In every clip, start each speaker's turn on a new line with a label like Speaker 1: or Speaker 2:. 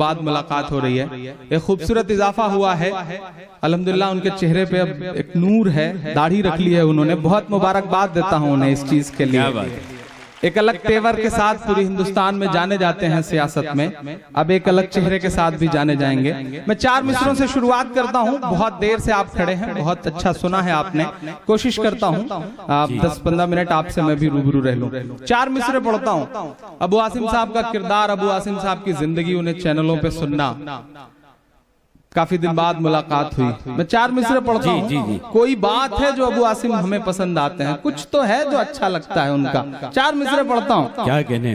Speaker 1: बाद मुलाकात हो रही है। एक खूबसूरत इजाफा हुआ है अल्हम्दुलिल्लाह। उनके चेहरे पे अब एक नूर है, दाढ़ी रख ली है उन्होंने। बहुत मुबारकबाद देता हूँ उन्हें इस चीज के लिए। एक अलग तेवर के साथ पूरी हिंदुस्तान में जाने जाते हैं सियासत में, अब एक अलग चेहरे के साथ भी जाने जाएंगे। मैं 4 मिसरों से शुरुआत करता हूँ। बहुत देर से आप खड़े हैं, बहुत अच्छा सुना है आपने। कोशिश करता हूँ आप 10-15 मिनट आपसे मैं भी रूबरू रह लूं। 4 मिसरे पढ़ता हूँ। अबू आसिम साहब का किरदार, अबू आसिम साहब की जिंदगी, उन्हें चैनलों पे सुनना, काफी दिन बाद मुलाकात हुई। मैं 4 मिसरे पढ़ता हूँ। कोई बात है जो अबू आसिम हमें पसंद आते हैं, कुछ तो है जो अच्छा लगता है उनका। 4 मिसरे पढ़ता हूँ।
Speaker 2: क्या कहने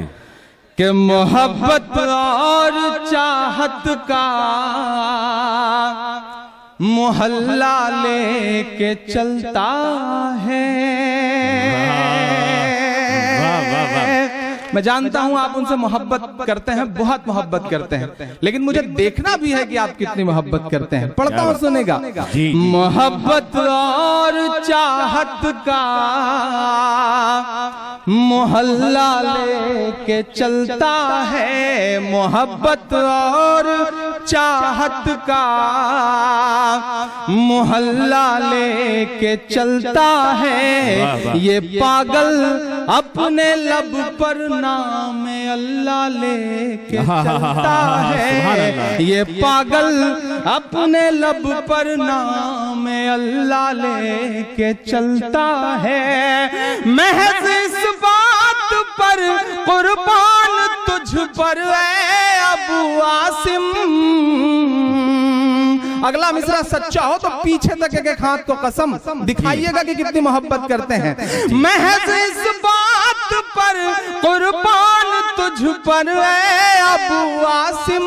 Speaker 1: कि मोहब्बत और चाहत का मोहल्ला लेके चलता है। मैं जानता हूं आप उनसे मोहब्बत करते हैं, बहुत मोहब्बत करते हैं, लेकिन मुझे देखना भी है कि आप कितनी मोहब्बत करते हैं। पढ़ता हूं, सुनेगा। मोहब्बत और चाहत का मोहल्ला लेके चलता है। मोहब्बत और चाहत का मोहल्ला लेके चलता है। ये पागल अपने लब पर नाम अल्लाह लेके चलता है। ये पागल अपने लब पर नाम अल्लाह लेके चलता है। महज इस बात पर कुर्बान तुझ पर है अबू आसिम। अगला मिसरा सच्चा हो तो पीछे तक एक हाथ को कसम दिखाइएगा कि कितनी मोहब्बत करते हैं। महज इस बात पर कुर्बान तुझ पर है अबू आसिम।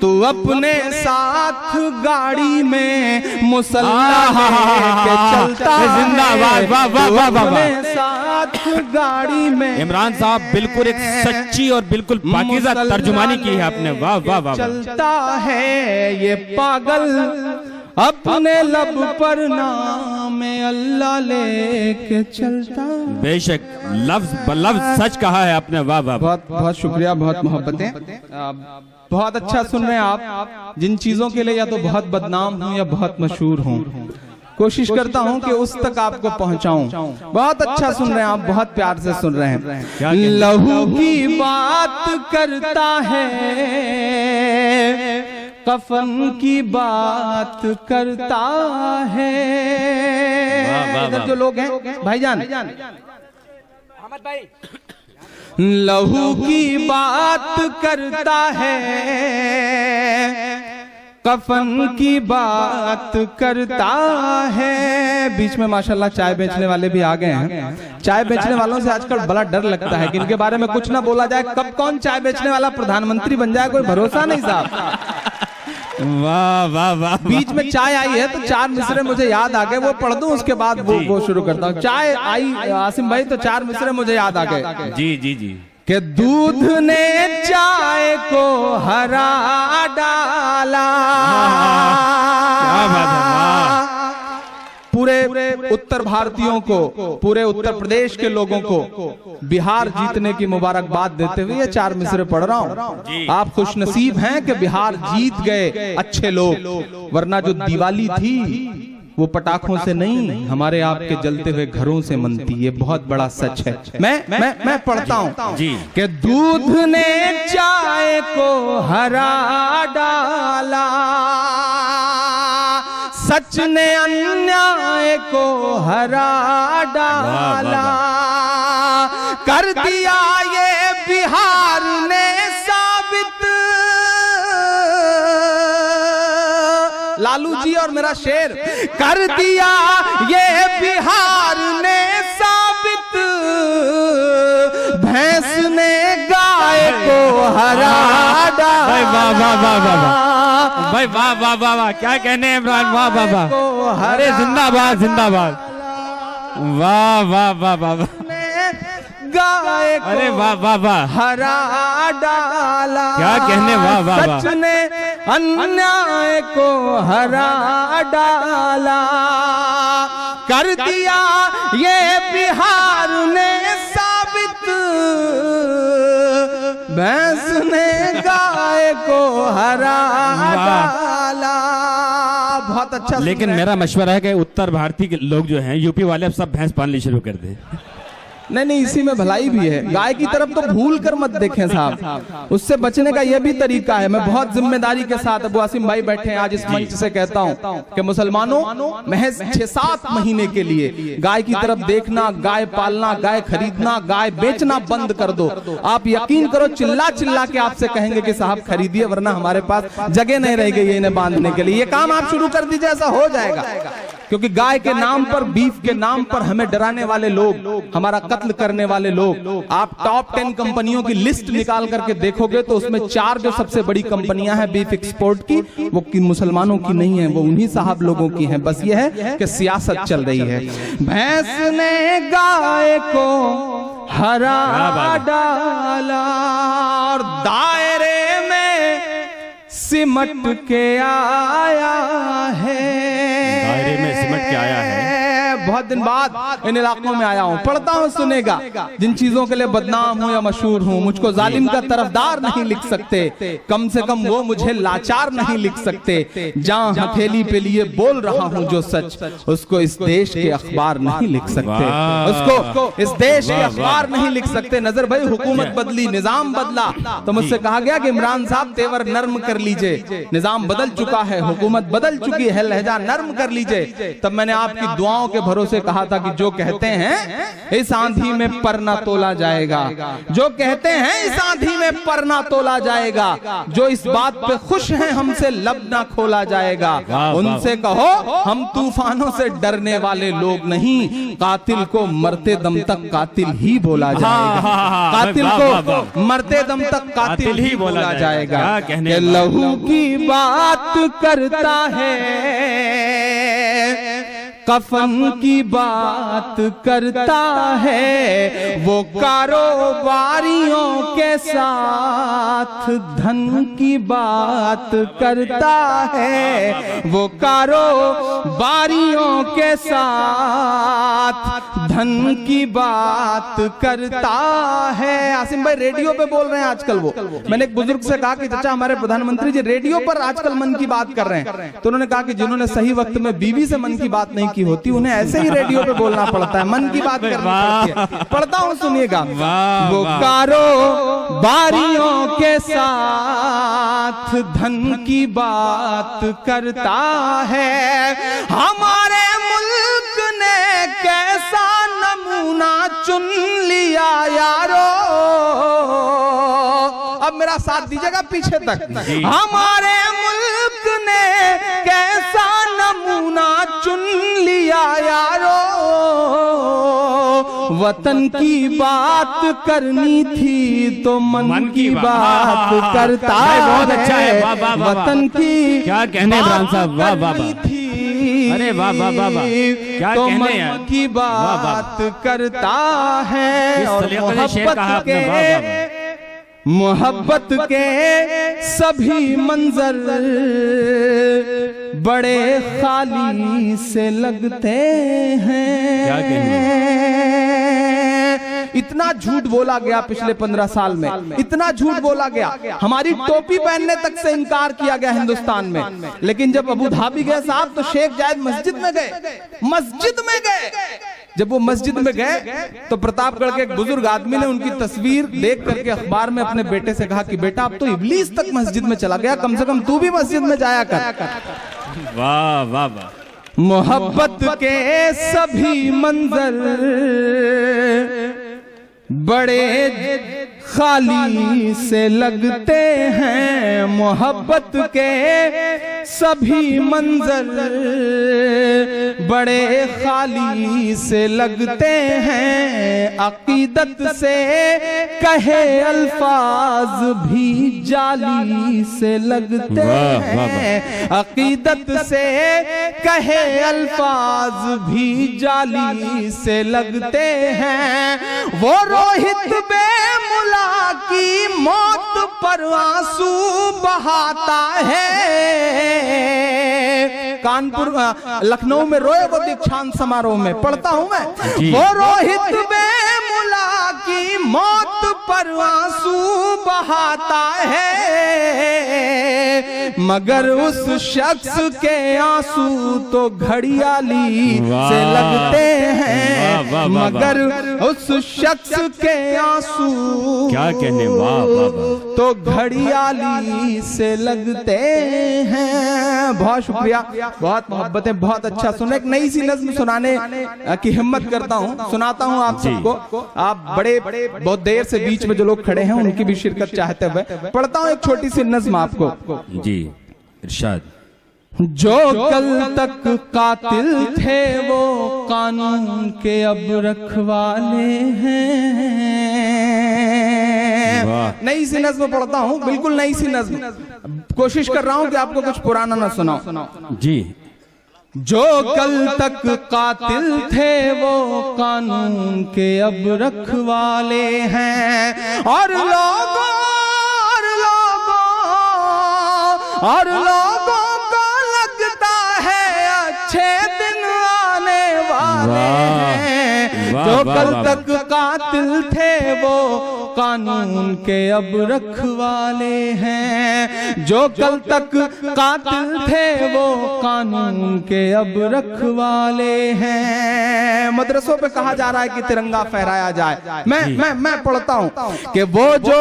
Speaker 1: तू अपने साथ गाड़ी में मुसल्ला के चलता है।
Speaker 2: जिंदाबाद, वाह वाह वाह वाह।
Speaker 1: अपने साथ गाड़ी में
Speaker 2: इमरान साहब बिल्कुल एक सच्ची और बिल्कुल पाकीज़ा तर्जुमानी की है आपने। वाह वाह वाह।
Speaker 1: चलता है ये पागल अपने लब पर नाम अल्लाह लेके चलता।
Speaker 2: बेशक लफ्ज बलफ्ज सच कहा है आपने। वाह वाह।
Speaker 1: बहुत बहुत शुक्रिया, बहुत मोहब्बतें। बहुत अच्छा सुन रहे हैं आप। जिन चीजों के लिए या तो बहुत बदनाम हूँ या बहुत मशहूर हूँ, कोशिश करता हूँ कि उस तक आपको पहुँचाऊं। बहुत अच्छा सुन रहे हैं आप, बहुत प्यार से सुन रहे हैं। लहू की बात करता है, कफन की बात करता है। इधर जो लोग हैं भाईजान, अहमद भाई, लहू की बात करता है, कफन की बात करता है। बीच में माशाल्लाह चाय बेचने वाले भी आ गए हैं। चाय बेचने वालों से आजकल बड़ा डर लगता है कि इनके बारे में कुछ ना बोला जाए। कब कौन चाय बेचने वाला प्रधानमंत्री बन जाए, कोई भरोसा नहीं साहब।
Speaker 2: वाह वाह वाह।
Speaker 1: बीच में चाय आई है तो 4 मिसरे मुझे याद आ गए, वो पढ़ दूं उसके बाद वो शुरू करता हूँ। चाय आई आसिम भाई तो 4 मिसरे मुझे याद आ गए।
Speaker 2: जी जी जी।
Speaker 1: कि दूध ने चाय को हरा डाला।
Speaker 2: क्या बात है।
Speaker 1: पूरे उत्तर भारतीयों को, पूरे उत्तर प्रदेश के लोगों को बिहार जीतने की मुबारकबाद देते हुए ये 4 मिसरे पढ़ रहा हूँ। आप खुशनसीब हैं कि बिहार जीत गए अच्छे लोग, वरना जो दिवाली थी वो पटाखों से नहीं, हमारे आपके जलते हुए घरों से मनती। ये बहुत बड़ा सच है। मैं पढ़ता हूँ कि दूध ने चाय को हरा डाला, सच ने अन्याय को हरा डाला, कर दिया ये बिहार ने साबित। लालू जी और मेरा शेर, कर दिया ये बिहार ने साबित, भैंस ने गाय को हरा डाला।
Speaker 2: भाई वाह वाह वाह वाह। भाई वाह वाह वाह वाह। क्या कहने इमरान, वाह वाह वाह। अरे जिंदाबाद जिंदाबाद। वाह वाह वाह वाह।
Speaker 1: गाय को
Speaker 2: अरे वाह वाह वाह।
Speaker 1: हरा डाला,
Speaker 2: क्या कहने, वाह वाह वाह।
Speaker 1: सच ने अन्याय को हरा डाला, कर दिया ये बिहार ने साबित, भैंस ने हरा डाला। बहुत अच्छा।
Speaker 2: लेकिन मेरा मशवरा है कि उत्तर भारतीय के लोग जो हैं, यूपी वाले, अब सब भैंस पालनी शुरू कर दें।
Speaker 1: नहीं, इसी में भलाई भी है। गाय की तरफ तो भूल कर मत देखें साहब, उससे बचने का यह भी तरीका है। मैं बहुत जिम्मेदारी के साथ, अबू आसिम भाई बैठे हैं आज इस मंच से कहता हूं कि मुसलमानों, महज 6-7 महीने के लिए गाय की तरफ देखना, गाय पालना, गाय खरीदना, गाय बेचना बंद कर दो। आप यकीन करो, चिल्ला चिल्ला के आपसे कहेंगे कि साहब खरीदिए, वरना हमारे पास जगह नहीं रह गई है इन्हें बांधने के लिए। ये काम आप शुरू कर दीजिए, ऐसा हो जाएगा। क्योंकि गाय के नाम पर, बीफ के नाम पर हमें डराने वाले लोग, हमारा कत्ल करने वाले लोग, आप टॉप 10 कंपनियों की लिस्ट निकाल करके देखोगे तो उसमें 4 जो सबसे बड़ी कंपनियां हैं बीफ एक्सपोर्ट की, वो मुसलमानों की नहीं है, वो उन्हीं साहब लोगों की हैं। बस ये है कि सियासत चल रही है। भैंस ने गाय को हरा डाला और दायरे में सिमट के आया है।
Speaker 2: दायरे में सिमट के आया है।
Speaker 1: बहुत दिन बाद इन इलाकों में आया हूं, पढ़ता हूं, सुनेगा। जिन चीजों के लिए बदनाम हूं या मशहूर हूं, मुझको जालिम का तरफदार नहीं लिख सकते, कम से कम वो मुझे लाचार नहीं लिख सकते। जहां हथेली पे लिए बोल रहा हूं जो सच, उसको इस देश के अखबार नहीं लिख सकते, उसको इस देश के अखबार नहीं लिख सकते। नजर भाई, हुकूमत बदली, निजाम बदला, तो मुझसे कहा गया कि इमरान साहब तेवर नर्म कर लीजिए, निजाम बदल चुका है, हुकूमत बदल चुकी है, लहजा नर्म कर लीजिए। तब मैंने आपकी दुआओं के भरोसे कहा था कि जो कहते हैं इस आंधी में पर ना तोला जाएगा, जो कहते हैं इस आंधी में पर ना तोला जाएगा, जो इस बात पे खुश हैं हमसे लब ना खोला जाएगा, उनसे कहो हम तूफानों से डरने वाले लोग नहीं, कातिल को मरते दम तक कातिल ही बोला जाएगा, कातिल को मरते दम तक कातिल ही बोला जाएगा। लहू की बात करता है, कफन की बात करता है, वो कारोबारियों के साथ धन की बात करता है, वो कारोबारियों के साथ धन की बात करता है। आसिम भाई रेडियो पे बोल रहे हैं आजकल वो। मैंने एक बुजुर्ग से कहा कि चाचा हमारे प्रधानमंत्री जी रेडियो पर आजकल मन की बात कर रहे हैं, तो उन्होंने कहा कि जिन्होंने सही वक्त में बीवी से मन की बात नहीं की होती, उन्हें ऐसे ही रेडियो पे बोलना पड़ता है, मन की बात करनी पड़ती है। पढ़ता हूं, सुनिएगा। वो कारोबारियों के साथ धन की बात करता है, हमारे मुल्क ने कैसा नमूना चुन लिया यारो। अब मेरा साथ दीजिएगा पीछे तक। हमारे मुल्क ने कैसा नमूना चुन लिया यारो, वतन की बात करनी थी तो मन की बात करता है।
Speaker 2: बहुत अच्छा है, वाह वाह वाह।
Speaker 1: वतन की
Speaker 2: क्या कहने इमरान साहब, वाह वाह वाह। अरे वाह वाह वाह वाह, क्या
Speaker 1: तो
Speaker 2: कहने
Speaker 1: मन
Speaker 2: यार,
Speaker 1: की बात करता है। और मोहब्बत के सभी मंजर बड़े खाली से लगते हैं।
Speaker 2: क्या कहने?
Speaker 1: इतना झूठ बोला गया पिछले 15 साल में, इतना झूठ बोला गया, हमारी टोपी पहनने तक से इनकार किया गया हिंदुस्तान में। लेकिन जब अबू धाबी गए साहब तो शेख जायद मस्जिद में गए, मस्जिद में गए। जब वो मस्जिद में गए तो प्रतापगढ़ के एक बुजुर्ग आदमी ने उनकी तस्वीर देख करके अखबार में अपने बेटे से कहा कि बेटा अब तो इब्लीस तक मस्जिद में चला गया, कम से कम तू भी मस्जिद में जाया कर।
Speaker 2: वाह वाह वाह।
Speaker 1: मोहब्बत के सभी मंजर बड़े खाली से लगते हैं, मोहब्बत के सभी मंजर बड़े खाली से लगते हैं, अकीदत से कहे अल्फाज भी जाली से लगते हैं, अकीदत से कहे अल्फाज भी जाली से लगते हैं। वो रोहित बेमुला की मौत पर आंसू बहाता है, कानपुर लखनऊ में रोए वो दीक्षांत समारोह में, पढ़ता हूं मैं। वो रोहित बेमुला की मौत पर आंसू बहाता है, मगर उस शख्स के आंसू तो घड़ियाली से लगते हैं, मगर उस शख्स के आंसू
Speaker 2: क्या कहने, वाह वाह,
Speaker 1: तो घड़ियाली से लगते हैं। बहुत शुक्रिया, बहुत मोहब्बतें, बहुत अच्छा सुना। एक नई सी नज्म सुनाने की हिम्मत करता हूँ, सुनाता हूँ आप सबको। आप बड़े बहुत देर से बीच में जो लोग खड़े हैं उनकी भी शिरकत चाहते हुए पढ़ता हूँ एक छोटी सी नज्म आपको
Speaker 2: जी। इरशाद।
Speaker 1: जो कल तक कातिल थे वो कानून के अब रखवाले हैं। नई सी नज्म पढ़ता हूँ, बिल्कुल नई सी नज्म, कोशिश कर रहा हूँ कि आपको कुछ पुराना ना सुनाओ
Speaker 2: जी।
Speaker 1: जो कल तक कातिल थे वो कानून के अब रखवाले हैं, और लोगों को लगता है अच्छे दिन आने वाले हैं। जो कल तक कातिल थे वो कानून के अब रखवाले हैं, जो कल तक कातिल थे वो कानून के अब रखवाले हैं। मदरसों पे कहा जा रहा है कि तिरंगा फहराया जाए। मैं पढ़ता हूँ कि वो जो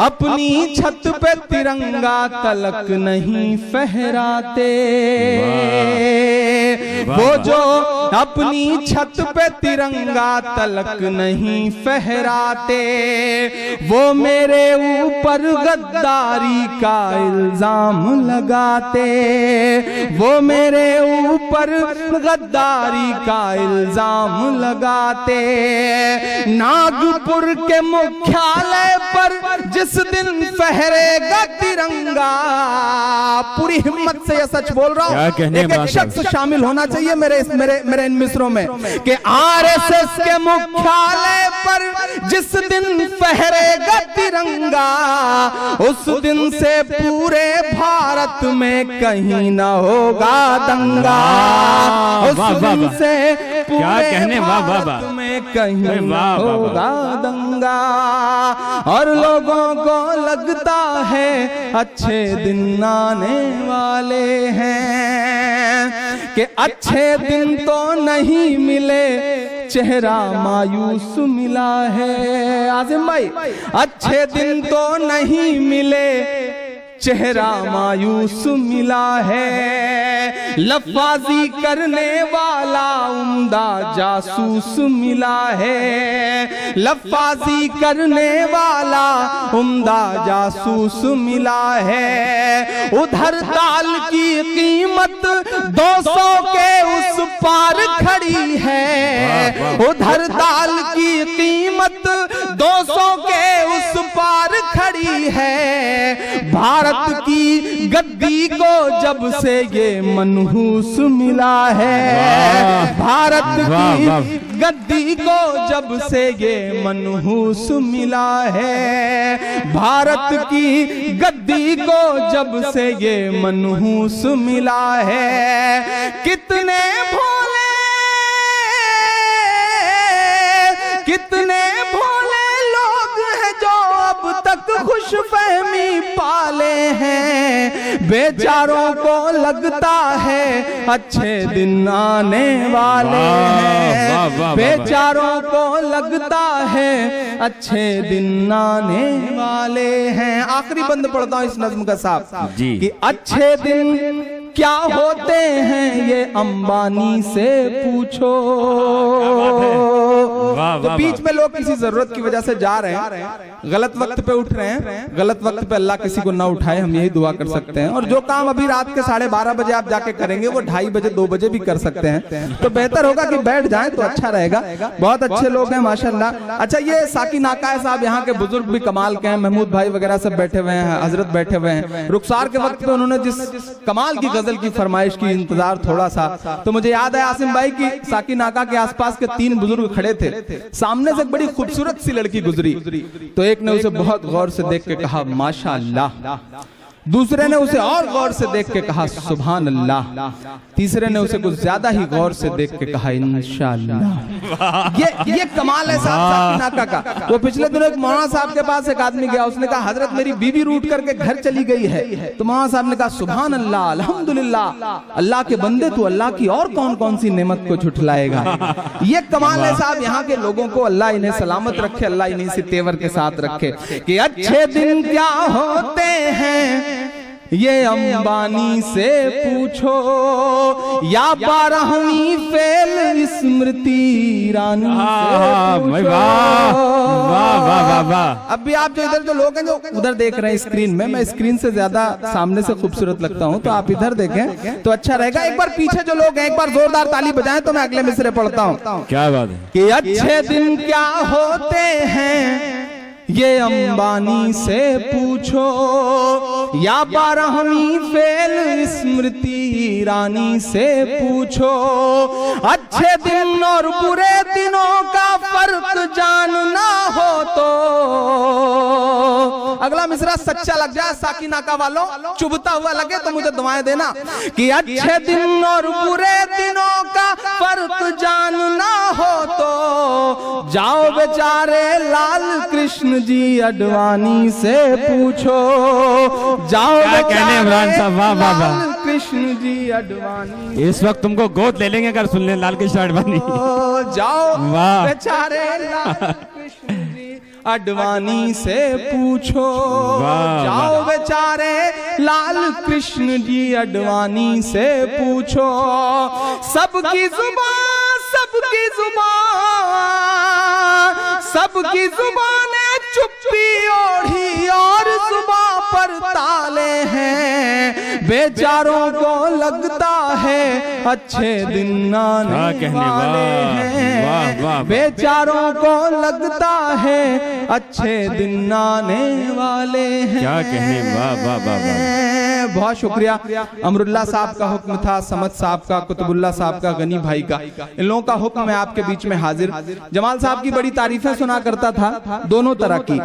Speaker 1: अपनी छत पे तिरंगा तलक नहीं फहराते, वो जो अपनी छत पे तिरंगा तलक नहीं फहराते, वो मेरे ऊपर गद्दारी का इल्जाम लगाते, वो मेरे ऊपर गद्दारी का इल्जाम लगाते। नागपुर के मुख्यालय पर जिस दिन फहरेगा तिरंगा, पूरी हिम्मत से यह सच बोल रहा हूं, एक शख्स शामिल होना चाहिए मेरे इन मिसरों में, कि आरएसएस के मुख्यालय पर जिस दिन फहरेगा तिरंगा, उस दिन से पूरे भारत में कहीं न होगा दंगा, उस दिन से पूरे भारत में कहीं न होगा दंगा। और लोगों को लगता है अच्छे दिन आने वाले हैं, कि अच्छे दिन तो नहीं मिले, चेहरा मायूस मिला है। आजिम भाई, अच्छे दिन तो नहीं मिले, चेहरा मायूस मिला है। लफाजी करने वाला उम्दा जासूस मिला है, लफाजी करने वाला उम्दा जासूस मिला है। उधर दाल की कीमत 200 के उस पार खड़ी है, उधर दाल की कीमत 200 के उस पार खड़ी है। भारत की गद्दी को जब से ये मनहूस मिला है, भारत की गद्दी को जब से ये मनहूस मिला है, भारत की गद्दी को जब से ये मनहूस मिला है। कितने भोले लोग हैं जो अब तक खुशफहमी पाले हैं, बेचारों को लगता है अच्छे दिन आने वाले हैं, बेचारों को लगता है अच्छे दिन आने वाले हैं। आखिरी बंद पढ़ता हूँ इस नज्म का साहब कि अच्छे दिन क्या होते हैं ये अंबानी से पूछो। तो बीच में लोग किसी जरूरत की वजह से जा रहे हैं, गलत वक्त पे उठ रहे हैं, गलत वक्त पे अल्लाह किसी को ना उठाए, हम यही दुआ कर सकते हैं। और जो काम अभी रात के 12:30 बजे आप जाके करेंगे वो 2:30 बजे 2 बजे भी कर सकते हैं, तो बेहतर होगा कि बैठ जाएं तो अच्छा रहेगा। बहुत अच्छे लोग हैं माशाल्लाह। अच्छा, ये साकी नाकाय साहब यहाँ के बुजुर्ग भी कमाल के हैं, महमूद भाई वगैरह सब बैठे हुए हैं, हजरत बैठे हुए हैं। रुखसार के वक्त पे उन्होंने जिस कमाल की गजल की फरमाइश की, इंतजार थोड़ा सा, तो मुझे याद है आसिम भाई की साकी नाका के आसपास के 3 बुजुर्ग खड़े थे, सामने से एक बड़ी खूबसूरत सी लड़की गुजरी, तो एक ने उसे बहुत गौर से देख के कहा माशाअल्लाह, दूसरे ने उसे और गौर से देख के कहा सुभान अल्लाह, तीसरे ने उसे कुछ ज्यादा ही गौर से देख के कहा इंशाअल्लाह। ये कमाल है साहब साकिनाका का। वो पिछले दिनों एक मौलाना साहब के पास एक आदमी गया, उसने कहा हजरत मेरी बीवी रूठ करके घर चली गई है। तो मौलाना साहब ने कहा सुभान अल्लाह, अल्हम्दुलिल्लाह, अल्लाह के बंदे तू अल्लाह की और कौन कौन सी नेमत को झुठलाएगा। ये कमाल है साहब, यहाँ के लोगों को अल्लाह इन्हें सलामत रखे, अल्लाह इन्हीं से तेवर के साथ रखे कि अच्छे दिन क्या होते हैं ये अंबानी से पूछो, या बारहवीं फेल स्मृति ईरानी से पूछो। अब भी आप जो इधर जो लोग हैं जो उधर देख रहे हैं स्क्रीन में, मैं स्क्रीन से ज्यादा सामने से खूबसूरत लगता हूं, तो आप इधर देखें तो अच्छा रहेगा। एक बार पीछे जो लोग हैं एक बार जोरदार ताली बजाएं तो मैं अगले मिसरे पढ़ता हूं।
Speaker 2: क्या बात है
Speaker 1: कि अच्छे दिन क्या होते हैं ये अंबानी से पूछो, या बारहवीं फेल स्मृति ईरानी से पूछो। अच्छे दिन और बुरे दिनों का फर्क जानना हो तो, अगला मिसरा सच्चा लग जाए साकिनाका वालों, चुभता हुआ लगे तो मुझे दुआएं देना कि अच्छे दिन और बुरे दिनों का फर्क जानना हो तो जाओ बेचारे लाल कृष्ण जी अडवाणी से पूछो। जाओ
Speaker 2: क्या कहने इमरान साहब, वाह वाह वाह।
Speaker 1: कृष्ण जी अडवाणी
Speaker 2: इस वक्त तुमको गोद ले लेंगे अगर सुन लें लाल कृष्ण अडवाणी।
Speaker 1: जाओ
Speaker 2: वाह
Speaker 1: बेचारे लाल कृष्ण जी अडवाणी से पूछो। जाओ बेचारे लाल कृष्ण जी अडवाणी से पूछो। सबकी जुबान सबकी जुबान चुप्पी ओढ़ी और जुबान पर ताले हैं। बेचारों को लगता है अच्छे दिन आने वाले हैं। बेचारों को लगता है अच्छे दिन आने वाले हैं।
Speaker 2: क्या कहने, वाह वाह वाह।
Speaker 1: बहुत शुक्रिया। अमरुल्लाह साहब का हुक्म था, समद साहब का, कुतुबुल्लाह साहब का, गनी भाई का, इन लोगों का हुक्म है आपके बीच में हाजिर। जमाल साहब की बड़ी तारीफें सुना करता था, दोनों तरह की।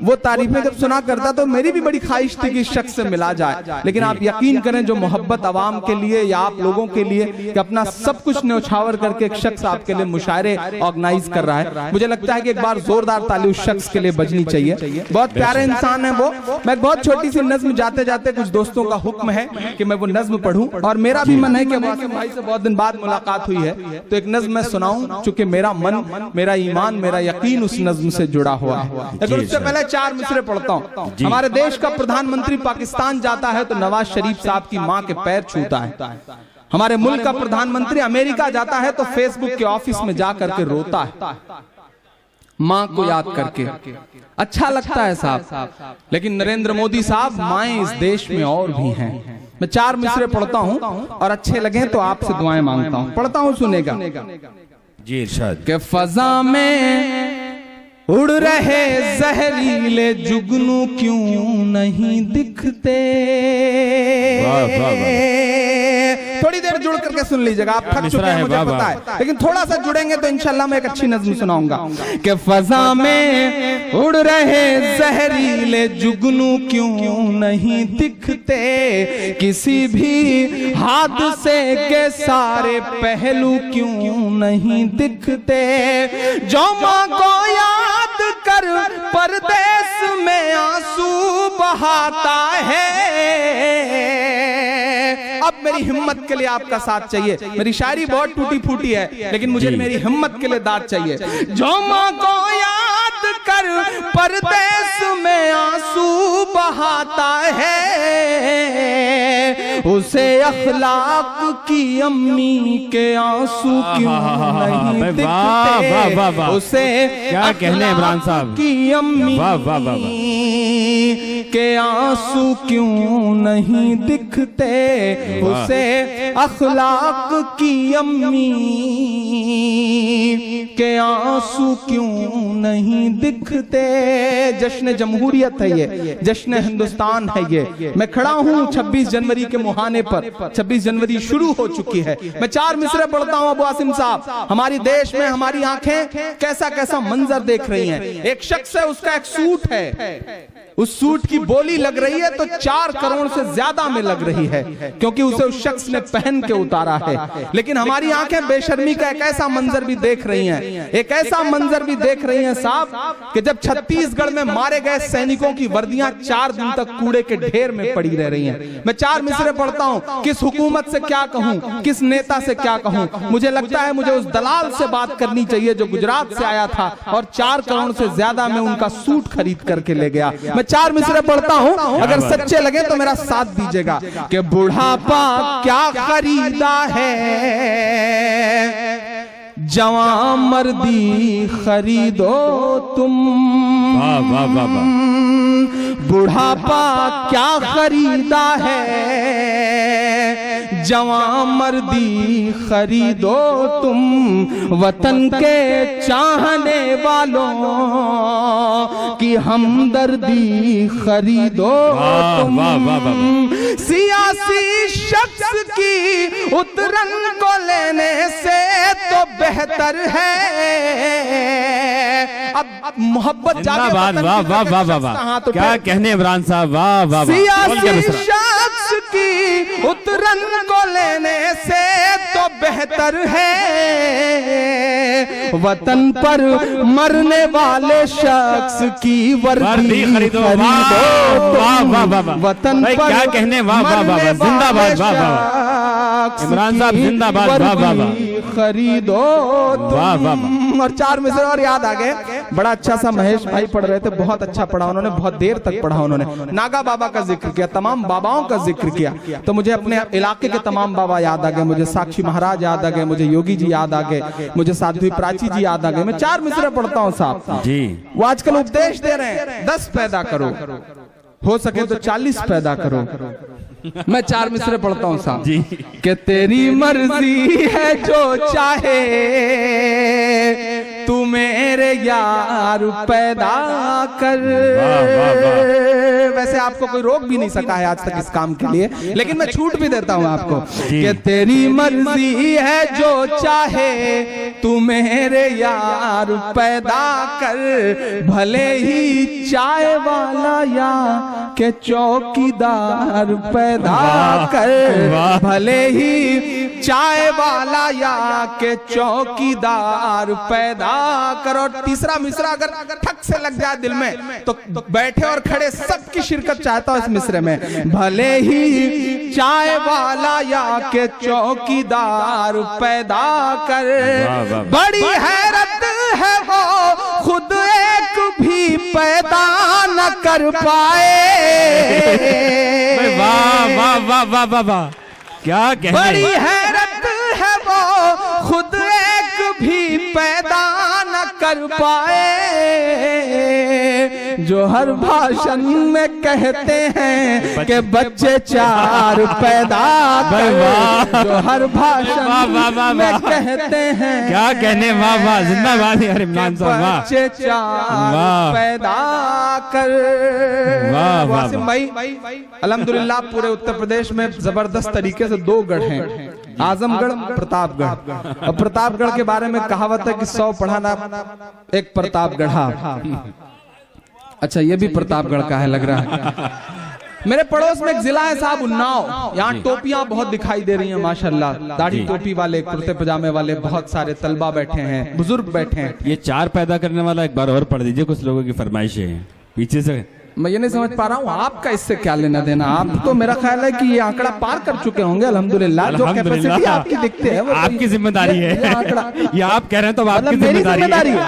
Speaker 1: वो तारीफें जब सुना करता तो मेरी भी बड़ी ख्वाहिश थी कि इस शख्स से मिला जाए, लेकिन आप यकीन करें जो मोहब्बत आवाम के लिए या आप लोगों के लिए कि अपना सब कुछ न्यौछावर करके एक शख्स आपके लिए मुशायरे ऑर्गेनाइज कर रहा है, मुझे लगता है कि एक बार जोरदार ताली उस शख्स के लिए बजनी चाहिए। बहुत प्यारे इंसान है वो। मैं बहुत छोटी सी नज्म जाते जाते, कुछ दोस्तों का हुक्म है कि मैं वो नज्म पढ़ूं, और मेरा भी मन है कि वासिम भाई से बहुत दिन बाद मुलाकात हुई है तो एक नज्म मैं सुनाऊं, चूंकि मेरा मन, मेरा ईमान, मेरा यकीन उस नज्म से जुड़ा हुआ है। लेकिन उससे पहले चार मिसरे पढ़ता हूं। हमारे देश का प्रधानमंत्री पाकिस्तान जाता है तो नवाज शरीफ साहब की मां के पैर छूता है। हमारे मुल्क का प्रधानमंत्री अमेरिका जाता है तो फेसबुक के ऑफिस में जाकर के रोता है, मां को याद करके। अच्छा लगता है साहब, लेकिन नरेंद्र मोदी साहब, माएं इस देश में और भी हैं। मैं चार मिसरे पढ़ता हूं और अच्छे लगे तो आपसे दुआएं मांगता हूं। पढ़ता हूं, सुनेगा
Speaker 2: जी इरशाद।
Speaker 1: के फजा में उड़ रहे जहरीले जुगनू क्यों नहीं दिखते। थोड़ी देर जुड़ करके सुन लीजिएगा, आप थक चुके हैं मुझे पता है, लेकिन थोड़ा सा जुड़ेंगे तो इंशाल्लाह मैं एक अच्छी नज़्म सुनाऊंगा। कि फजा में उड़ रहे जहरीले जुगनू क्यों नहीं दिखते, किसी भी हादसे के सारे पहलू क्यों नहीं दिखते, जो मां को याद कर परदेस में आंसू बहाता है। अब मेरी हिम्मत के लिए आपका साथ चाहिए। मेरी शायरी बहुत टूटी फूटी है, लेकिन मुझे मेरी हिम्मत के लिए दाद चाहिए। जो मां को याद कर परदेस में आंसू बहाता है, उसे अखलाक की अम्मी के आंसू क्यों नहीं दिखते। उसे
Speaker 2: क्या कहने इमरान साहब
Speaker 1: की अम्मी के आंसू क्यों नहीं दिखते, उसे अखलाक की अम्मी के आंसू क्यों नहीं दिखते। जश्न जमहूरियत है ये, जश्न हिंदुस्तान है ये। मैं खड़ा हूं 26 जनवरी के मुहाने पर, 26 जनवरी शुरू हो चुकी है। मैं चार मिसरे पढ़ता हूं अबू आसिम साहब। हमारी देश में हमारी आंखें कैसा कैसा मंजर देख रही हैं। एक शख्स है, उसका एक सूट है, उस सूट की बोली लग रही है तो 4 करोड़ से ज्यादा में लग रही है, क्योंकि उसे उस शख्स ने पहन के उतारा है। लेकिन हमारी आंखें बेशर्मी का एक ऐसा मंजर भी देख रही हैं, एक ऐसा मंजर भी देख रही हैं साहब, कि जब छत्तीसगढ़ में मारे गए सैनिकों की वर्दियां 4 दिन तक कूड़े के ढेर में पड़ी रह रही हैं। मैं 4 मिसरे पढ़ता हूं, किस हुकूमत से क्या कहूं, किस नेता से क्या कहूं। मुझे लगता है मुझे उस दलाल से बात करनी चाहिए जो गुजरात से आया था और 4 करोड़ से ज्यादा में उनका सूट खरीद करके ले गया। मैं 4 मिसरे पढ़ता हूं, अगर सच्चे लगे तो मेरा साथ दीजिएगा। कि बुढ़ापा क्या खरीदा है, जवां मर्दी खरीदो तुम।
Speaker 2: वाह वाह वाह वाह।
Speaker 1: बुढ़ापा क्या खरीदा है, जवां मर्दी खरीदो तुम। वतन के चाहने वालों की हमदर्दी खरीदो तुम। सियासी शख्स की उतरन को लेने से तो बेहतर है। अब मोहब्बत
Speaker 2: जिंदाबाद। वाह वाह वाह वाह वाह, क्या कहने इमरान साहब, वाह वाह।
Speaker 1: सियासी शख्स की उतरन को लेने से तो बेहतर है, वतन पर मरने वाले शख्स की वर्दी खरीदो।
Speaker 2: वाह वाह वाह।
Speaker 1: वतन पर
Speaker 2: क्या कहने, वाह वाह वाह, जिंदाबाद। वाह वाह इमरान साहब, जिंदाबाद। वाह वाह वाह,
Speaker 1: खरीदो
Speaker 2: वाह वाह।
Speaker 1: और 4 मिसरे और याद आ गए। बड़ा अच्छा सा महेश भाई पढ़ रहे थे, बहुत अच्छा पढ़ा उन्होंने, बहुत देर तक पढ़ा उन्होंने। नागा बाबा का जिक्र किया, तमाम बाबाओं का जिक्र किया, तो मुझे अपने इलाके के तमाम बाबा याद आ गए। मुझे साक्षी महाराज याद आ गए, मुझे योगी जी याद आ गए, मुझे साध्वी प्राची जी याद आ गए। मैं 4 मिसरे पढ़ता हूँ साहब
Speaker 2: जी।
Speaker 1: वो आजकल उपदेश दे रहे हैं, 10 पैदा करो, हो सके तो 40 पैदा करो। मैं 4 मिसरे पढ़ता हूँ साहब
Speaker 2: जी।
Speaker 1: कि तेरी मर्जी है जो चाहे तू मेरे यार पैदा कर। वैसे आपको कोई रोक भी नहीं सका है आज तक इस काम के लिए, लेकिन मैं छूट भी देता हूँ आपको कि तेरी मर्जी है जो चाहे तू मेरे यार पैदा कर। भले ही चाय वाला या के चौकीदार पैदा कर। भले ही चाय वाला या के चौकीदार पैदा करो। तीसरा मिसरा अगर ठक से लग जाए दिल में तो बैठे और खड़े सबकी शिरकत चाहता हूं इस मिसरे में। भले ही चाय वाला या के चौकीदार पैदा कर। बड़ी हैरत है वो खुद एक भी पैदा न कर पाए।
Speaker 2: वाह वाह वाह वाह वाह वाह, क्या कहने।
Speaker 1: बड़ी हैरत है वो खुद एक भी पैदा न कर पाए, जो हर भाषण में कहते हैं कि बच्चे 4 पैदा कर। जो हर भाषण में कहते हैं,
Speaker 2: क्या कहने। वाह वाह, जिंदाबाद यार इमरान साहब, वाह।
Speaker 1: बच्चे 4 पैदा कर।
Speaker 2: वाह वाह
Speaker 1: वासिम भाई, अल्हम्दुलिल्लाह पूरे उत्तर प्रदेश में जबरदस्त तरीके से 2 गढ़ हैं, आजमगढ़, प्रतापगढ़। और प्रतापगढ़ के बारे में कहावत है कि 100 पढ़ाना एक प्रतापगढ़। अच्छा ये भी प्रतापगढ़ का है लग रहा है। मेरे पड़ोस में एक जिला है साहब उन्नाव, यहाँ टोपियां बहुत दिखाई दे रही हैं माशाल्लाह। दाढ़ी टोपी वाले, कुर्ते पजामे वाले बहुत सारे तलबा बैठे हैं, बुजुर्ग बैठे हैं।
Speaker 2: ये 4 पैदा करने वाला एक बार और पढ़ दीजिए, कुछ लोगों की फरमाइशें हैं पीछे से।
Speaker 1: मैं ये नहीं समझ पा रहा हूँ आपका इससे क्या लेना देना। आप तो मेरा ख्याल है कि ये आंकड़ा पार कर चुके होंगे अल्हम्दुलिल्लाह। जो कैपेसिटी आपकी दिखती है वो
Speaker 2: आपकी जिम्मेदारी है। ये आप कह रहे हैं तो आपकी जिम्मेदारी है।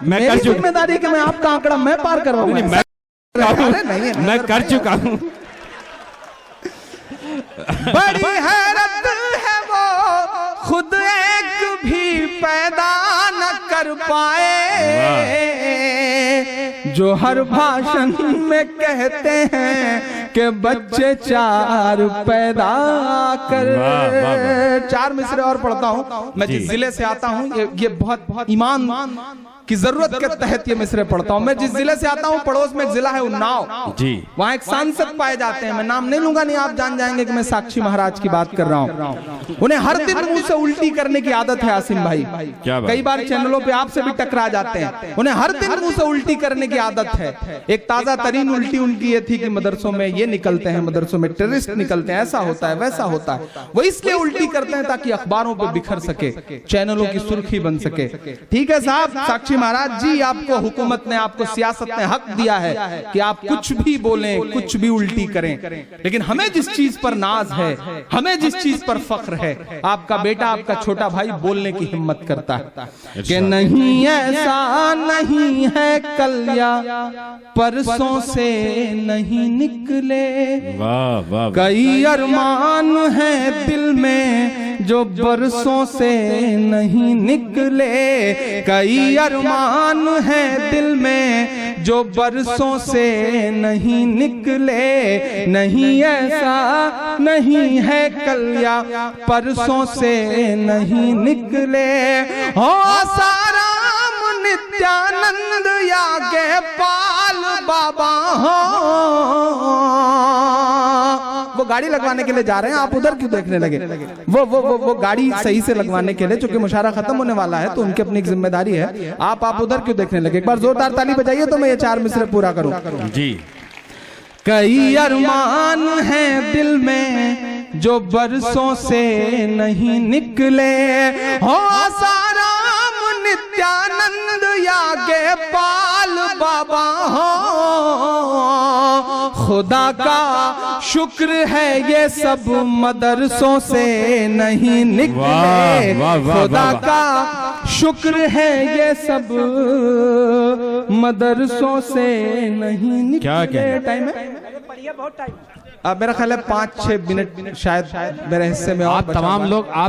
Speaker 1: मेरी जिम्मेदारी कि मैं आपका आंकड़ा मैं पार करवाऊंगा।
Speaker 2: मैं कर चुका हूँ।
Speaker 1: बड़ी हैरत है वो खुद एक भी पैदा न कर पाए, जो हर भाषण में कहते हैं कि बच्चे 4 पैदा कर। 4 मिसरे और पढ़ता हूँ मैं। जिस जिले से आता हूँ ये बहुत ईमान की जरूरत के तहत ये मिसरे पढ़ता हूँ। मैं जिस जिले से आता हूँ पड़ोस में एक जिला है उन्नाव
Speaker 2: जी,
Speaker 1: वहाँ एक सांसद पाए जाते हैं, मैं नाम नहीं लूंगा, नहीं आप जान जाएंगे कि मैं साक्षी महाराज की बात कर रहा हूँ। उन्हें हर दिन मुंह से उल्टी करने की आदत है आसिम भाई, कई बार चैनलों पे आपसे भी टकरा जाते हैं। उन्हें हर दिन मुंह से उल्टी करने की आदत है। एक ताजा तरीन उल्टी उनकी ये थी कि मदरसों में ये निकलते हैं, मदरसों में टेररिस्ट निकलते हैं, ऐसा होता है वैसा होता है। वो इसलिए उल्टी करते हैं ताकि अखबारों पे बिखर सके, चैनलों की सुर्खी बन सके। ठीक है साहब, साक्षी महाराज जी, आपको हुकूमत ने, आपको सियासत ने हक दिया है कि आप कुछ भी बोलें, कुछ भी उल्टी करें, लेकिन हमें जिस चीज पर नाज है, हमें जिस चीज पर फख्र है, आपका बेटा, आपका छोटा भाई बोलने की हिम्मत करता है कि नहीं ऐसा नहीं है कल या परसों से नहीं निकले।
Speaker 2: वाह वाह,
Speaker 1: कई अरमान है दिल में जो बरसों से नहीं निकले। कई अरमान है दिल में जो बरसों से नहीं निकले। नहीं ऐसा नहीं है कल या परसों से नहीं निकले। हो साराम नित्यानंद या के पाल बाबा हो। वो गाड़ी लगवाने के लिए जा रहे हैं, आप उधर क्यों देखने लगे? वो गाड़ी सही से लगवाने के लिए, चूंकि मुशायरा खत्म होने वाला है तो उनकी अपनी एक जिम्मेदारी है, आप उधर क्यों देखने लगे? एक बार जोरदार ताली बजाइए तो मैं ये 4 मिसरे पूरा करूं जी। कई अरमान हैं दिल में जो बरसों से नहीं निकले। हो साराम नित्यानंद या के पाल बाबा हो। खुदा का शुक्र है ये सब मदरसों से नहीं निकले। खुदा का शुक्र है ये सब मदरसों से नहीं निकले।
Speaker 2: क्या
Speaker 1: टाइम है? बहुत टाइम, अब मेरा ख्याल है 5-6 मिनट शायद मेरे हिस्से में।
Speaker 2: आप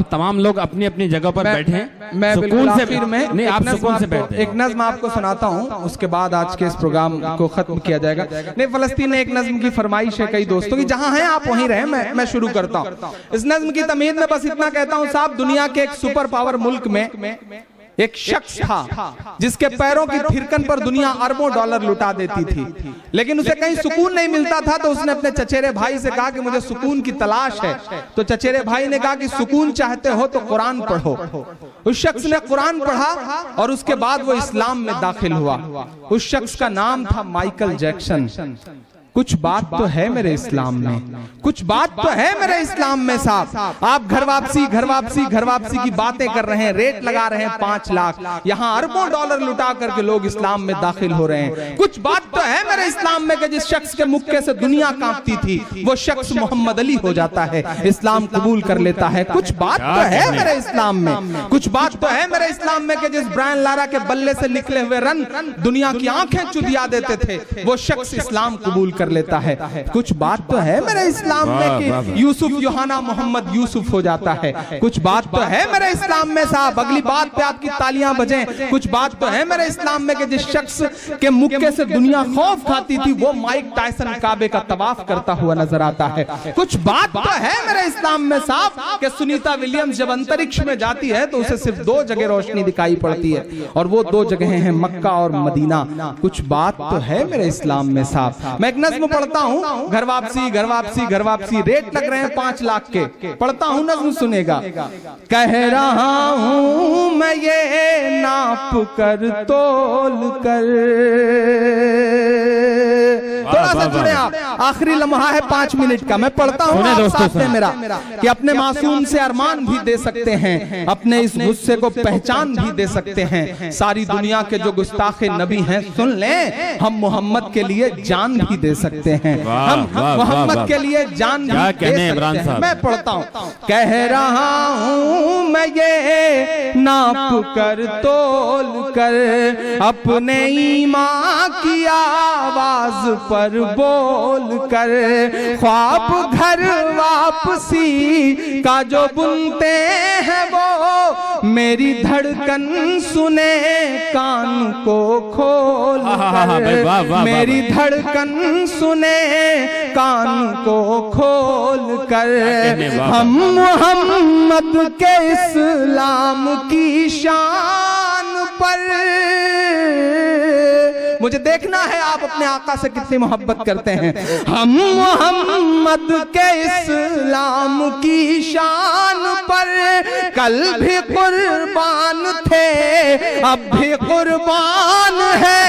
Speaker 2: तमाम लोग अपनी अपनी जगह पर बैठे हैं,
Speaker 1: मैं
Speaker 2: सुकून से
Speaker 1: नहीं, आप सुकून से बैठे। एक नज्म आपको सुनाता हूँ, उसके बाद आज के इस प्रोग्राम को खत्म किया जाएगा। नहीं, फलस्तीन में एक नज्म की फरमाइश है कई दोस्तों की, जहाँ हैं आप वहीं रहें, मैं शुरू करता हूँ। इस नज्म की तमीद में बस इतना कहता हूँ साहब, दुनिया के एक सुपर पावर मुल्क में एक शख्स था जिसके पैरों की थिरकन पर दुनिया अरबों डॉलर लुटा देती थी, लेकिन उसे कहीं सुकून नहीं मिलता था। तो उसने अपने चचेरे भाई से कहा कि मुझे सुकून की तलाश है। तो चचेरे भाई ने कहा कि सुकून चाहते हो तो कुरान पढ़ो। उस शख्स ने कुरान पढ़ा और उसके बाद वो इस्लाम में दाखिल हुआ। उस शख्स का नाम था माइकल जैक्सन। कुछ बात तो है मेरे इस्लाम में, कुछ बात तो है मेरे इस्लाम में साहब। आप घर वापसी की बातें कर रहे हैं, रेट लगा रहे हैं 5 लाख, यहाँ अरबों डॉलर लुटा करके लोग इस्लाम में दाखिल हो रहे हैं। कुछ बात तो है मेरे इस्लाम में कि जिस शख्स के मुक्के से दुनिया कांपती थी वो शख्स मोहम्मद अली हो जाता है, इस्लाम कबूल कर लेता है। कुछ बात तो है मेरे इस्लाम में, कुछ बात तो है मेरे इस्लाम में कि जिस ब्रायन लारा के बल्ले से निकले हुए रन दुनिया की आंखें चुदिया देते थे, वो शख्स इस्लाम कबूल कर लेता है। कुछ बात तो है मेरे इस्लाम में कि यूसुफ योहाना मोहम्मद यूसुफ हो जाता है। कुछ बात तो है मेरे इस्लाम में साहब, अगली बात पे आपकी तालियां बजें। कुछ बात तो है मेरे इस्लाम में कि जिस शख्स के मुक्के से दुनिया खौफ खाती थी वो माइक टायसन काबे का तवाफ करता हुआ नजर आता है। कुछ बात तो है मेरे इस्लाम में साहब कि सुनीता विलियम्स जब अंतरिक्ष में जाती है तो उसे सिर्फ 2 जगह रोशनी दिखाई पड़ती है और वो 2 जगह हैं मक्का और मदीना। कुछ बात तो है मेरे इस्लाम में साहब। मैं एक नज्म पढ़ता हूं, घर वापसी, रेट लग रहे हैं 5 लाख के। पढ़ता हूं, नज्म सुनेगा। कह रहा हूं मैं ये नाप कर तोल कर। थोड़ा सा जुड़े आप, आखिरी लम्हा है 5 मिनट का। मैं पढ़ता हूं, आप साथ में मेरा, कि अपने मासूम से अरमान भी दे सकते हैं, अपने इस गुस्से को पहचान भी दे सकते हैं। सारी दुनिया के जो गुस्ताखे नबी हैं सुन लें, हम मोहम्मद के लिए जान भी दे सकते हैं। हम मोहम्मद के लिए जान भी दे सकते हैं। मैं पढ़ता हूं, कह रहा हूं मैं ये नाप कर तोल कर, अपने ईमान की आवाज पर बोल कर, ख्वाब घर वापसी का जो बुनते हैं वो मेरी धड़कन सुने कान को खोल कर, मेरी धड़कन सुने कान को खोल कर। हम मोहम्मद के इस्लाम की शान पर मुझे देखना है आप अपने आका से कितनी मोहब्बत करते हैं। हम मोहम्मद के इस्लाम की शान पर कल भी कुर्बान थे, अब भी कुर्बान है।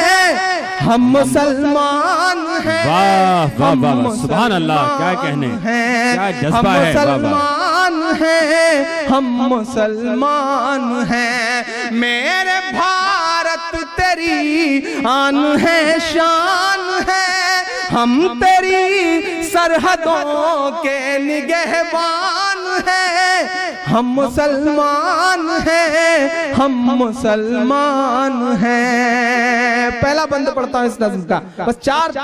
Speaker 1: हम मुसलमान हैं,
Speaker 2: वाह वाह वाह, सुभान अल्लाह, क्या कहने, क्या जज्बा है।
Speaker 1: मुसलमान हैं, हम मुसलमान हैं। मेरे भारत तेरी आन है, शान है। हम तेरी सरहदों के निगहबान हैं। हम मुसलमान हैं, हम मुसलमान हैं। पहला बंद पढ़ता हूं इस नज़्म का, बस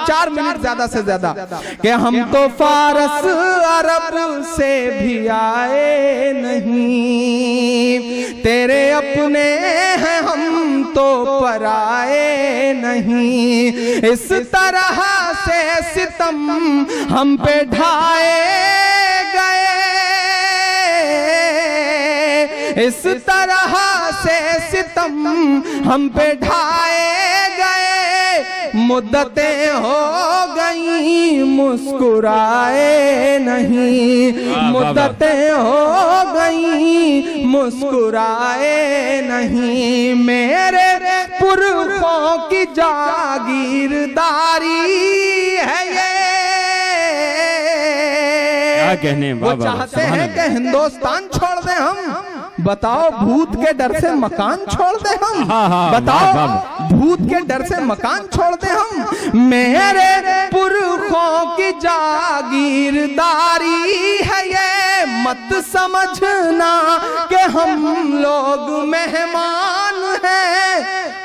Speaker 1: 4 मिनट ज्यादा से ज्यादा। कि हम तो फारस अरब से भी आए नहीं, तेरे अपने हैं हम तो पराए नहीं। इस तरह से सितम हम पे ढाए गए, इस तरह से सितम हम पे ढाए गए। मुद्दतें हो गई मुस्कुराए नहीं, मुद्दतें हो गई मुस्कुराए नहीं। मेरे पुरखों की जागीरदारी है ये,
Speaker 2: क्या कहने।
Speaker 1: वो चाहते हैं कि हिंदुस्तान छोड़ दें हम। बताओ भूत के डर से मकान छोड़ दे हम। बताओ भूत के डर से मकान छोड़ दे हम। मेरे पुरखों की जागीरदारी है ये, मत समझना कि हम लोग मेहमान हैं।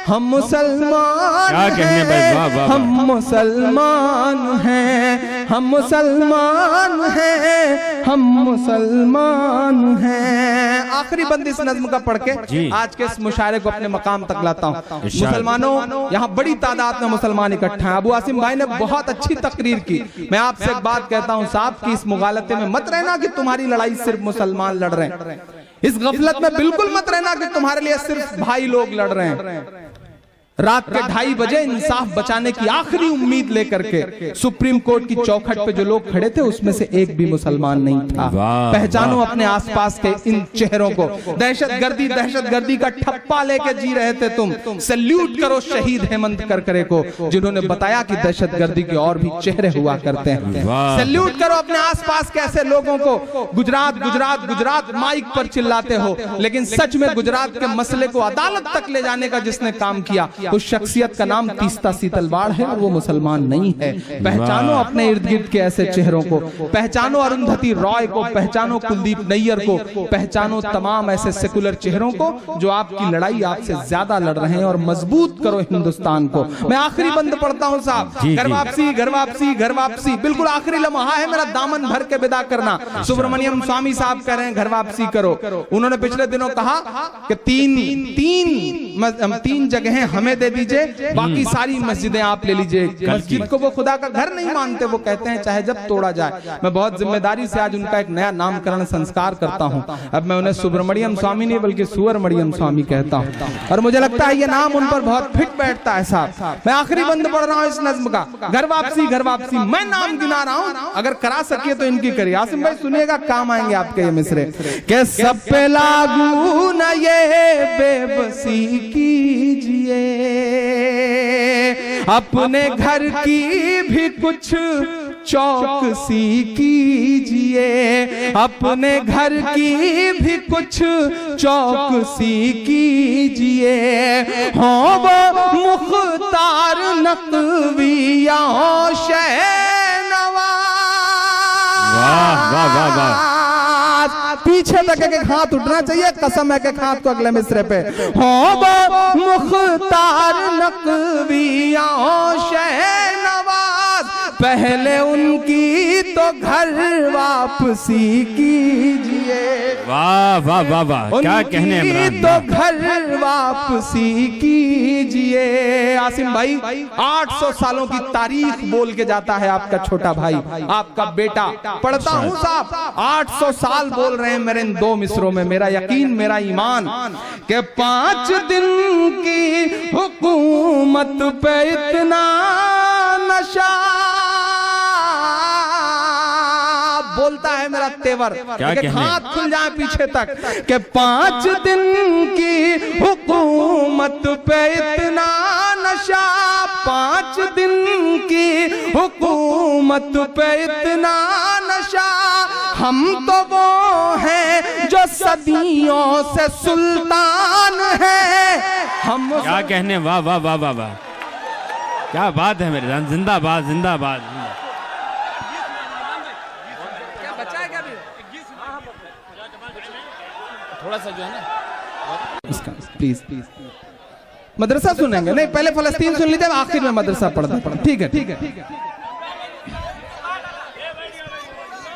Speaker 1: हम मुसलमान हैं, हम मुसलमान हैं, हम मुसलमान हैं, हम मुसलमान हैं। आखिरी बंद इस नज़्म का पढ़ के आज के इस मुशायरे को अपने मकाम तक लाता हूँ। मुसलमानों, यहाँ बड़ी तादाद में मुसलमान इकट्ठा हैं। अबू आसिम भाई ने बहुत अच्छी तकरीर की। मैं आपसे एक बात कहता हूँ साहब कि इस मुगालते में मत रहना कि तुम्हारी लड़ाई सिर्फ मुसलमान लड़ रहे हैं। इस गफलत में बिल्कुल मत रहना कि तुम्हारे लिए सिर्फ भाई लोग लड़ रहे हैं। रात के 2:30 बजे इंसाफ बचाने की आखिरी उम्मीद लेकर के सुप्रीम कोर्ट की चौखट पे जो लोग खड़े थे उसमें से एक भी मुसलमान नहीं था। पहचानो अपने आसपास के इन चेहरों को। दहशतगर्दी का ठप्पा लेके जी रहे थे तुम। सैल्यूट करो शहीद हेमंत करकरे को, जिन्होंने बताया कि दहशतगर्दी के और भी चेहरे हुआ करते हैं। सैल्यूट करो अपने आसपास के ऐसे लोगों को। गुजरात गुजरात गुजरात माइक पर चिल्लाते हो, लेकिन सच में गुजरात के मसले को अदालत तक ले जाने का जिसने काम किया उस शख्सियत का नाम तीस्ता सीतलवाड़ है और वो मुसलमान नहीं है। पहचानो अपने इर्द गिर्द के ऐसे चेहरों को। पहचानो अरुंधति रॉय को, पहचानो कुलदीप नैयर को, पहचानो तमाम ऐसे सेकुलर चेहरों को जो आपकी लड़ाई आपसे ज्यादा लड़ रहे हैं, और मजबूत करो हिंदुस्तान को। मैं आखिरी बंद पढ़ता हूं साहब। घर वापसी, घर वापसी, घर वापसी, बिल्कुल आखिरी लम्हा है मेरा दामन भर के विदा करना। सुब्रमण्यम स्वामी साहब कह रहे हैं घर वापसी करो। उन्होंने पिछले दिनों कहा कि तीन जगहें हमें दे दीजिए, बाकी सारी मस्जिदें आप ले लीजिए। मस्जिद को वो खुदा का घर नहीं मानते, वो कहते हैं चाहे जब तोड़ा जाए। मैं बहुत जिम्मेदारी से आज उनका एक नया नामकरण संस्कार करता हूं। अब मैं उन्हें सुब्रमण्यम स्वामी नहीं बल्कि सुवरमण्यम स्वामी कहता हूं, और मुझे लगता है ये नाम उन पर बहुत फिट बैठता है साहब। मैं आखिरी बंद पढ़ रहा हूं इस नज्म का। घर वापसी, घर वापसी, मैं नाम गिना रहा हूं, अगर करा सकिए तो इनकी करिए। आसिम भाई सुनिएगा, काम आएंगे आपके ये मिसरे। के सब पे लागू न ये बेबसी कीजिए, अपने घर की भी कुछ चौकसी कीजिए, अपने घर की भी कुछ चौकसी कीजिए। हो वो मुख्तार नकवी या हो शहनवाज।
Speaker 2: वाह वाह वाह वाह।
Speaker 1: पीछे तक एक हाथ उठना चाहिए, कसम है कि हाथ को अगले मिसरे पे। हो वो मुख्तार नकवी या हो शहनवाज, पहले उनकी तो घर वापसी कीजिए।
Speaker 2: वाह वाह वाह वाह, क्या कहने इमरान,
Speaker 1: तो घर वापसी कीजिए। आसिम भाई 800 सालों की तारीख बोल के जाता है आपका छोटा भाई, आपका बेटा। पढ़ता हूं साहब, 800 साल बोल रहे हैं मेरे इन 2 मिसरों में। मेरा यकीन, मेरा ईमान कि 5 दिन की हुकूमत पे इतना नशा, बोलता है मेरा तेवर, हाथ खुल जाए पीछे तक, कि 5 दिन की हुकूमत पे इतना नशा, 5 दिन की हुकूमत पे इतना नशा। हम तो वो हैं जो सदियों से सुल्तान हैं। हम
Speaker 2: क्या कहने, वाह वाह वाह वाह वाह, क्या बात है मेरे जान, जिंदाबाद जिंदाबाद।
Speaker 1: थोड़ा सा जो है ना इसका प्लीज मदरसा सुनेंगे, नहीं पहले फलस्तीन सुन लीजिए, आखिर में मदरसा पढ़ता। ठीक है ठीक है,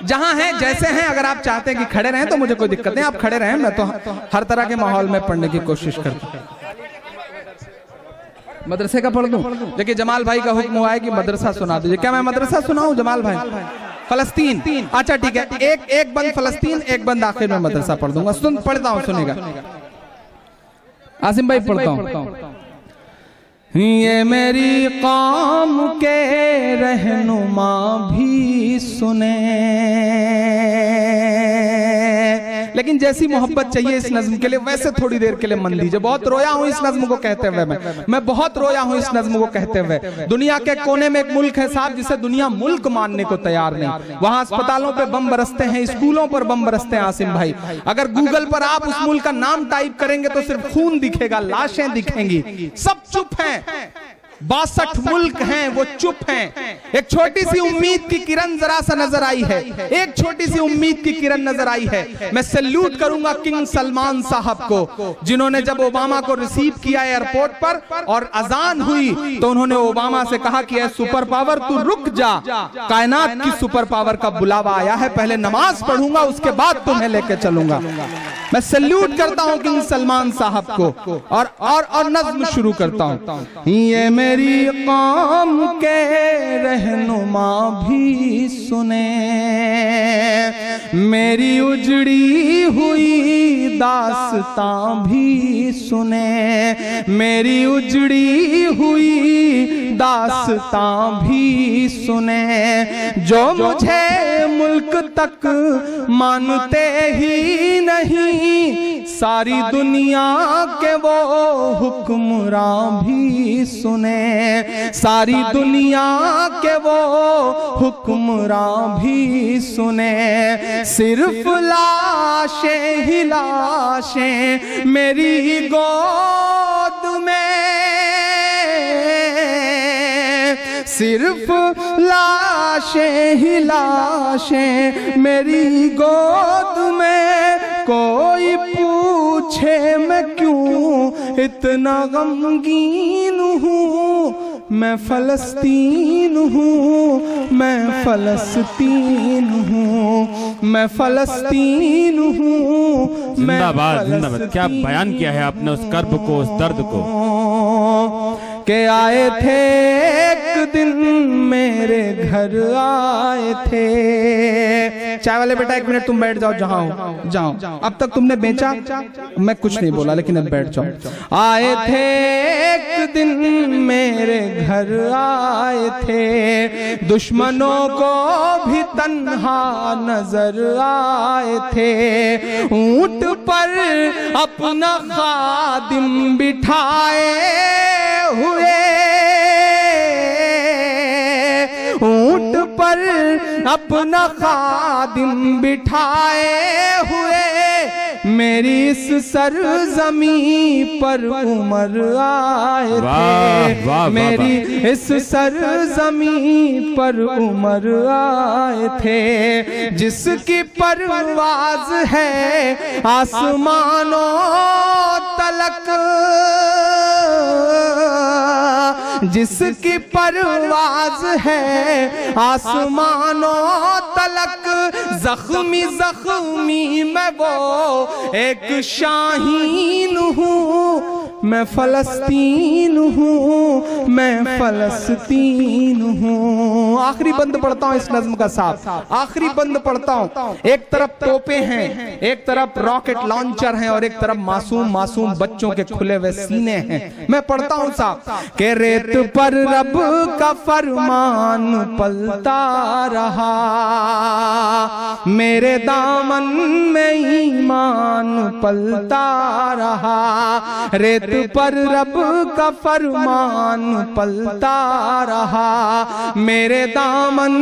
Speaker 1: जहां हैं जैसे हैं, अगर आप चाहते हैं कि खड़े रहें तो मुझे कोई दिक्कत नहीं, आप खड़े रहें, मैं तो हर तरह के माहौल में पढ़ने की कोशिश करता हूं। मदरसे का पढ़ दूं? देखिए जमाल भाई का हुक्म हुआ है कि मदरसा सुना दीजिए। क्या मैं मदरसा सुनाऊं जमाल भाई? फलस्तीन, अच्छा ठीक है, एक बंद फलस्तीन, एक बंद आखिर में मदरसा पढ़ दूंगा। पढ़ता हूं, सुनेगा आसिम भाई, पढ़ता हूं। ये मेरी कौम के रहनुमा भी सुने, लेकिन जैसी मोहब्बत चाहिए इस नज्म के लिए वैसे थोड़ी देर के लिए मन दीजिए। बहुत रोया हूं इस नज्म को कहते हुए, मैं बहुत रोया हूं इस नज्म को कहते हुए। दुनिया के कोने में एक मुल्क है साहब जिसे दुनिया मुल्क मानने को तैयार नहीं। वहां अस्पतालों पे बम बरसते हैं, स्कूलों पर बम बरसते हैं आसिम भाई। अगर गूगल पर आप उस मुल्क का नाम टाइप करेंगे तो सिर्फ खून दिखेगा, लाशें दिखेंगी, सब चुप हैं। 62 मुल्क हैं, वो चुप हैं। एक छोटी सी उम्मीद की किरण जरा सा नजर आई है, एक छोटी सी उम्मीद की किरण नजर आई है। मैं सैल्यूट करूंगा किंग सलमान साहब को, जिन्होंने जब ओबामा को रिसीव किया एयरपोर्ट पर और अजान हुई तो उन्होंने ओबामा से कहा कि सुपर पावर तू रुक जा, कायनात की सुपर पावर का बुलावा आया है, पहले नमाज पढ़ूंगा उसके बाद तुम्हें लेके चलूंगा। मैं सैल्यूट करता हूं किंग सलमान साहब को और नज्म शुरू करता हूं। ये मेरी कौम के रहनुमा भी सुने, मेरी उजड़ी हुई दास्तां भी सुने, मेरी उजड़ी हुई दास्तां भी सुने। जो मुझे मुल्क तक मानते ही नहीं, सारी दुनिया के वो हुक्मरान भी सुने, सारी दुनिया के वो हुक्मरान भी सुने। सिर्फ लाशें ही लाशें मेरी गोद में, सिर्फ लाशें ही लाशें मेरी गोद में। कोई पूछे मैं क्यों इतना गमगीन हूँ, मैं फलस्तीन हूँ, मैं फलस्तीन हूँ, मैं फलस्तीन हूँ।
Speaker 2: जिंदाबाद जिंदाबाद, क्या बयान किया है आपने उस कर्ब को, उस दर्द को।
Speaker 1: के आए थे एक दिन मेरे घर आए थे। चाय वाले बेटा एक मिनट तुम बैठ जाओ, जहां हो जाओ। अब तक तुमने बेचा, मैं कुछ नहीं बोला, लेकिन अब बैठ जाओ। आए थे एक दिन मेरे घर आए थे, दुश्मनों को भी तन्हा नजर आए थे। ऊंट पर अपना खादिम बिठाए हुए, ऊंट पर अपना खादिम बिठाए हुए, मेरी इस सरजमी पर उमर आए थे, मेरी इस सरजमी पर उमर आए थे। जिसकी परवाज है आसमानों तलक, जिसकी परवाज है आसमानों तलक, जख्मी जख्मी मैं वो एक शाहीन हूँ, मैं फलस्तीन हूँ, मैं फलस्तीन हूँ। आखिरी बंद पढ़ता हूँ इस नज्म का साथ, आखिरी बंद पढ़ता हूँ। एक तरफ तोपे हैं, एक तरफ रॉकेट लॉन्चर हैं और एक तरफ मासूम मासूम बच्चों के खुले हुए सीने हैं। मैं पढ़ता हूँ साहब के रेत पर रब का फरमान पलता रहा, मेरे दामन में ईमान पलता रहा। रेत पर रब का फरमान पलता रहा, मेरे दामन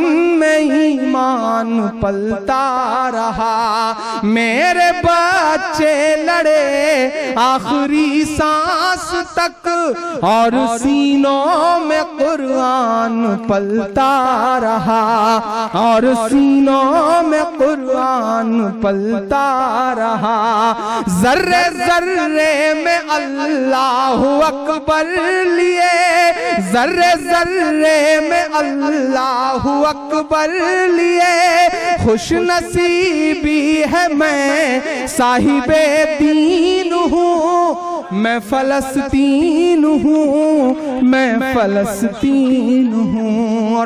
Speaker 1: में ईमान पलता रहा। मेरे बच्चे लड़े आखिरी सांस तक और सीनों में कुरान पलता रहा, और सीनों में कुरान पलता रहा। जर्रे जर्रे में अल्लाह अकबर लिए, जर्रे जर्रे में अल्लाह अकबर लिए। खुश नसीबी है मैं साहिबे दीन हूँ, मैं फलस्तीन हूँ, मैं फलस्तीन हूँ।